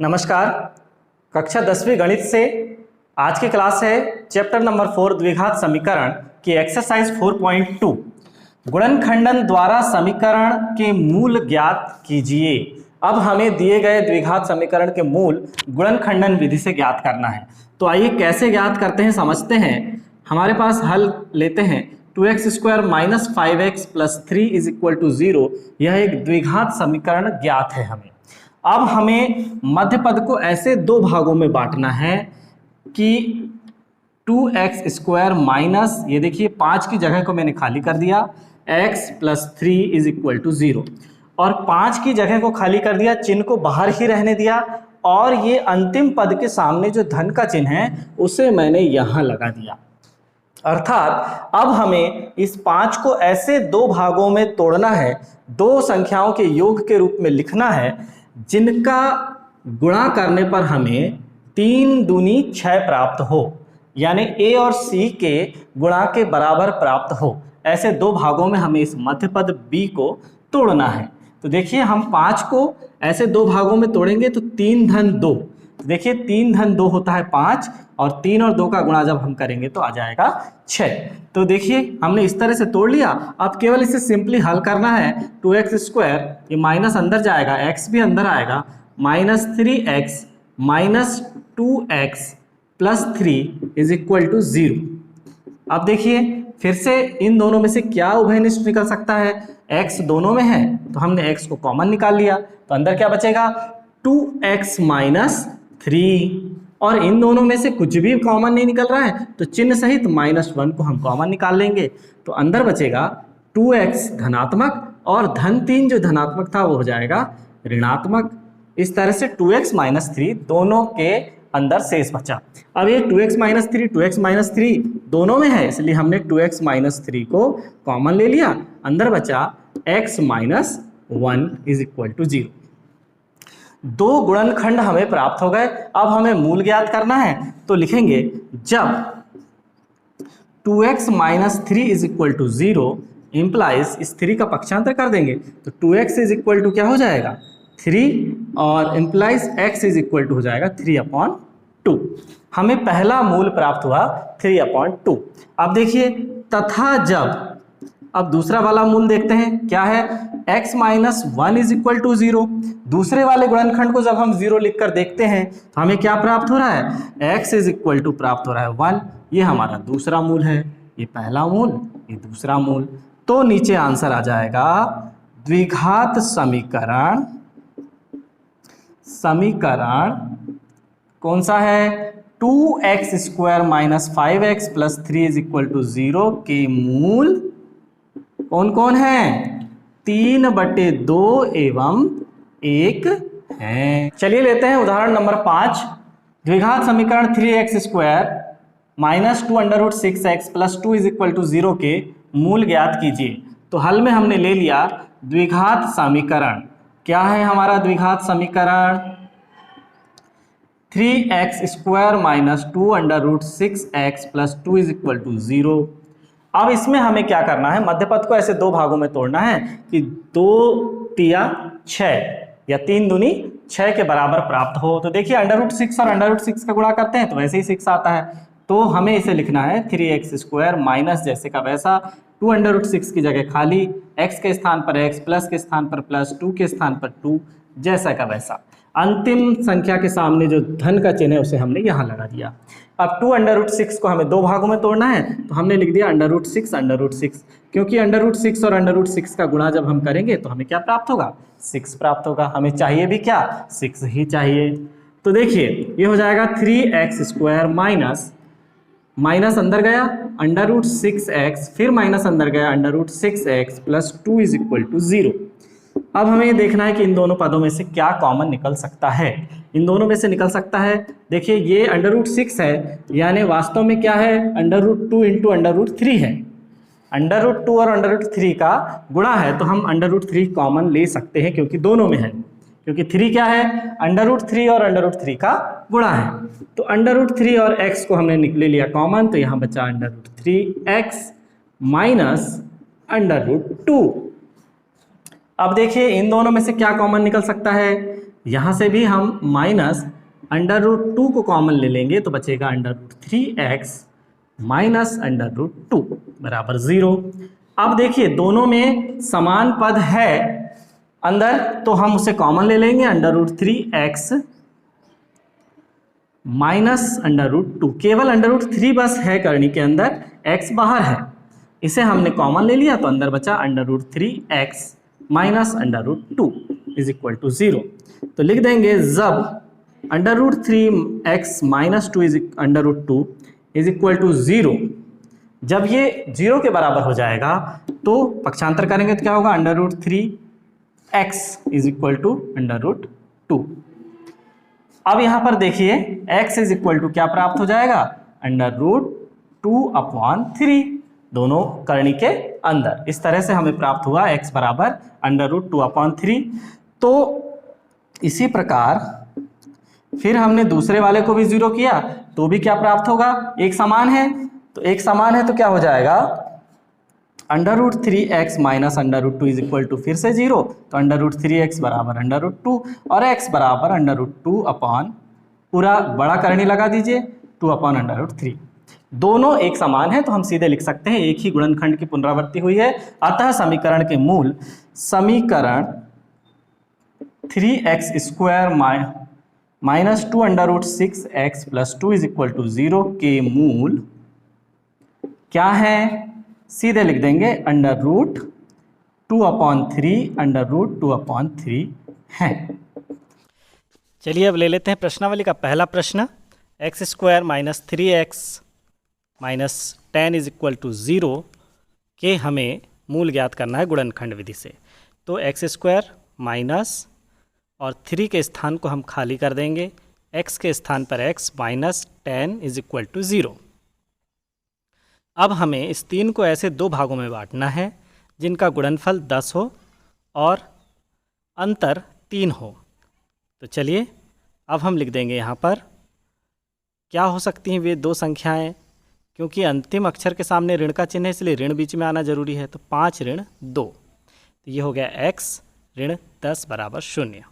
नमस्कार। कक्षा 10वीं गणित से आज की क्लास है चैप्टर नंबर 4 द्विघात समीकरण की एक्सरसाइज 4.2 गुणनखंडन द्वारा समीकरण के मूल ज्ञात कीजिए। अब हमें दिए गए द्विघात समीकरण के मूल गुणनखंडन विधि से ज्ञात करना है। तो आइए कैसे ज्ञात करते हैं समझते हैं। हमारे पास हल लेते हैं 2x² - 5x + 3 = 0। यह एक द्विघात समीकरण ज्ञात है हमें। अब हमें मध्य पद को ऐसे दो भागों में बांटना है कि 2x² माइनस, ये देखिए 5 की जगह को मैंने खाली कर दिया, x + 3 = 0 और 5 की जगह को खाली कर दिया, चिन्ह को बाहर ही रहने दिया और ये अंतिम पद के सामने जो धन का चिन्ह है उसे मैंने यहां लगा दिया। अर्थात अब हमें इस 5 को ऐसे दो भागों में तोड़ना है, दो संख्याओं के योग के रूप में लिखना है जिनका गुणा करने पर हमें 3 दूनी 6 प्राप्त हो, यानी a और c के गुणा के बराबर प्राप्त हो। ऐसे दो भागों में हमें इस मध्य पद b को तोड़ना है। तो देखिए हम 5 को ऐसे दो भागों में तोड़ेंगे तो 3 धन 2, तो देखिए 3 धन 2 होता है 5 और 3 और 2 का गुणा जब हम करेंगे तो आ जाएगा 6। तो देखिए हमने इस तरह से तोड़ लिया। अब केवल इसे सिंपली हल करना है। 2x², ये माइनस अंदर जाएगा, x भी अंदर आएगा, -3x - 2x + 3 = 0। अब देखिए फिर से इन दोनों में से क्या उभयनिष्ठ निकल सकता है। x दोनों में है तो हमने x को कॉमन निकाल लिया, तो अंदर क्या बचेगा 2x - 3 और इन दोनों में से कुछ भी कॉमन नहीं निकल रहा है तो चिन्ह सहित -1 को हम कॉमन निकाल लेंगे, तो अंदर बचेगा 2x धनात्मक और धन 3 जो धनात्मक था वो हो जाएगा ऋणात्मक। इस तरह से 2x - 3 दोनों के अंदर शेष बचा। अब ये 2x - 3 2x - 3 दोनों में है, इसलिए हमने 2x - 3 को कॉमन ले लिया, अंदर बचा x - 1 = 0। दो गुणनखंड हमें प्राप्त हो गए। अब हमें मूल ज्ञात करना है, तो लिखेंगे जब 2x - 3 = 0 इंप्लाइज, इस 3 का पक्षांतर कर देंगे तो 2x = क्या हो जाएगा 3 और इंप्लाइज x = हो जाएगा 3/2। हमें पहला मूल प्राप्त हुआ 3/2। अब देखिए तथा जब, अब दूसरा वाला मूल देखते हैं क्या है, x - 1 = 0। दूसरे वाले गुणनखंड को जब हम 0 लिखकर देखते हैं तो हमें क्या प्राप्त हो रहा है, x = प्राप्त हो रहा है 1। ये हमारा दूसरा मूल है, ये पहला मूल, ये दूसरा मूल। तो नीचे आंसर आ जाएगा द्विघात समीकरण कौन सा है, 2x² - 5x + 3 = 0 के मूल कौन कौन है, 3/2 एवं 1 है। चलिए लेते हैं उदाहरण नंबर 5। द्विघात समीकरण 3x² - 2√6x + 2 = 0 के मूल ज्ञात कीजिए। तो हल में हमने ले लिया द्विघात समीकरण। क्या है हमारा द्विघात समीकरण, 3x² - 2√6x + 2 = 0। अब इसमें हमें क्या करना है, मध्य पद को ऐसे दो भागों में तोड़ना है कि 2 तिया 6 या 3 दूनी 6 के बराबर प्राप्त हो। तो देखिए √6 और √6 का गुणा करते हैं तो वैसे ही 6 आता है, तो हमें इसे लिखना है 3x² माइनस जैसे का वैसा, 2√6 की जगह खाली, x के स्थान पर x, प्लस के स्थान पर प्लस, 2 के स्थान पर 2, जैसा का वैसा। अंतिम संख्या के सामने जो धन का चिन्ह है उसे हमने यहाँ लगा दिया। अब 2√6 को हमें दो भागों में तोड़ना है तो हमने लिख दिया √6, क्योंकि √6 और √6 का गुणा जब हम करेंगे तो हमें क्या प्राप्त होगा, 6 प्राप्त होगा। हमें चाहिए भी क्या, 6 ही चाहिए। तो देखिए ये हो जाएगा 3x² माइनस अंदर गया √6x, फिर माइनस अंदर गया √6x + 2 = 0। अब हमें ये देखना है कि इन दोनों पदों में से क्या कॉमन निकल सकता है। इन दोनों में से निकल सकता है, देखिए ये √6 है, यानी वास्तव में क्या है, √2 × √3 है। √2 और √3 का गुणा है तो हम √3 कॉमन ले सकते हैं क्योंकि दोनों में है, क्योंकि 3 क्या है, √3 और √3 का गुणा है। तो √3 और x को हमने ले लिया कॉमन, तो यहाँ बचा √3x - √2। अब देखिए इन दोनों में से क्या कॉमन निकल सकता है, यहाँ से भी हम माइनस √2 को कॉमन ले लेंगे तो बचेगा √3x माइनस √2 बराबर 0। अब देखिए दोनों में समान पद है अंदर, तो हम उसे कॉमन ले लेंगे √3x माइनस √2। केवल √3 बस है करनी के अंदर, x बाहर है, इसे हमने कॉमन ले लिया तो अंदर बचा √3x minus √2 is equal to 0। तो लिख देंगे जब √3x minus √2 is equal to 0, जब ये 0 के बराबर हो जाएगा तो पक्षांतर करेंगे तो क्या होगा, √3x इज इक्वल टू √2। अब यहाँ पर देखिए x इज इक्वल टू क्या प्राप्त हो जाएगा, √2/3, दोनों करनी के अंदर। इस तरह से हमें प्राप्त हुआ x बराबर √2/3। तो इसी प्रकार फिर हमने दूसरे वाले को भी 0 किया तो भी क्या प्राप्त होगा, एक समान है, तो एक समान है तो क्या हो जाएगा, √3x minus √2 is equal to फिर से 0, तो √3x बराबर √2 और x बराबर √2 पूरा बड़ा करनी लगा दीजिए 2/√3। दोनों एक समान है तो हम सीधे लिख सकते हैं एक ही गुणनखंड की पुनरावृत्ति हुई है, अतः समीकरण के मूल समीकरण 3x² minus 2√6x plus 2 is equal to 0 के मूल क्या है, सीधे लिख देंगे √2/3 है। चलिए अब ले लेते हैं प्रश्नावली का पहला प्रश्न। x² minus 3x minus 10 is equal to 0 के हमें मूल ज्ञात करना है गुणनखंड विधि से। तो x² माइनस और 3 के स्थान को हम खाली कर देंगे, x के स्थान पर x minus 10 is equal to 0। अब हमें इस 3 को ऐसे दो भागों में बांटना है जिनका गुणनफल 10 हो और अंतर 3 हो। तो चलिए अब हम लिख देंगे यहाँ पर क्या हो सकती हैं वे दो संख्याएं, क्योंकि अंतिम अक्षर के सामने ऋण का चिन्ह है इसलिए ऋण बीच में आना जरूरी है। तो 5 ऋण 2, तो ये हो गया x ऋण 10 बराबर 0।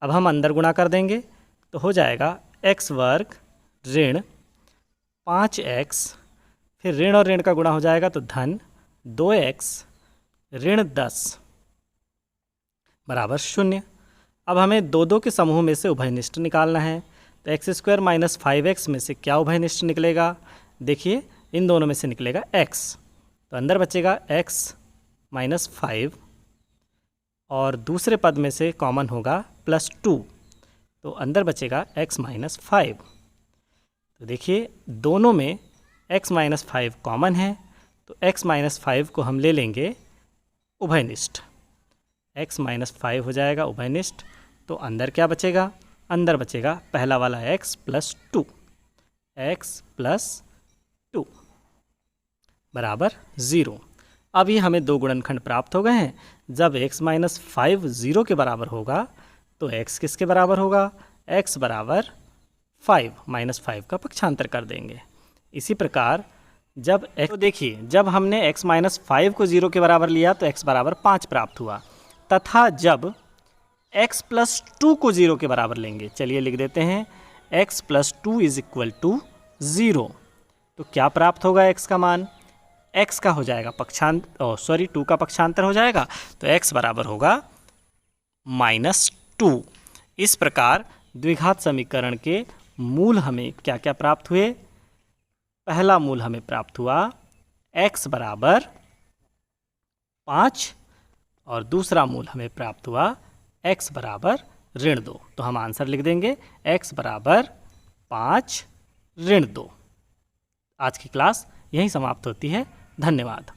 अब हम अंदर गुणा कर देंगे तो हो जाएगा x वर्ग ऋण 5x, फिर ऋण और ऋण का गुणा हो जाएगा तो धन 2x ऋण 10 बराबर 0। अब हमें दो के समूह में से उभयनिष्ठ निकालना है, तो x² माइनस 5x में से क्या उभयनिष्ठ निकलेगा, देखिए इन दोनों में से निकलेगा x, तो अंदर बचेगा x माइनस 5 और दूसरे पद में से कॉमन होगा +2, तो अंदर बचेगा x माइनस 5। तो देखिए दोनों में x माइनस 5 कॉमन है, तो x माइनस 5 को हम ले लेंगे उभयनिष्ठ, x माइनस 5 हो जाएगा उभयनिष्ठ। तो अंदर क्या बचेगा, अंदर बचेगा पहला वाला x प्लस 2, x प्लस 2 बराबर 0। अब ये हमें दो गुणनखंड प्राप्त हो गए हैं। जब x माइनस 5 0 के बराबर होगा तो x किसके बराबर होगा, x बराबर 5 माइनस 5 का पक्षांतर कर देंगे। इसी प्रकार जब x, तो देखिए जब हमने x माइनस 5 को 0 के बराबर लिया तो x बराबर 5 प्राप्त हुआ, तथा जब x प्लस 2 को 0 के बराबर लेंगे, चलिए लिख देते हैं x plus 2 is equal to 0, तो क्या प्राप्त होगा x का मान, x का हो जाएगा 2 का पक्षांतर हो जाएगा, तो x बराबर होगा -2। इस प्रकार द्विघात समीकरण के मूल हमें क्या क्या प्राप्त हुए, पहला मूल हमें प्राप्त हुआ x बराबर 5 और दूसरा मूल हमें प्राप्त हुआ x बराबर ऋण 2। तो हम आंसर लिख देंगे x बराबर 5 ऋण 2। आज की क्लास यहीं समाप्त होती है। धन्यवाद।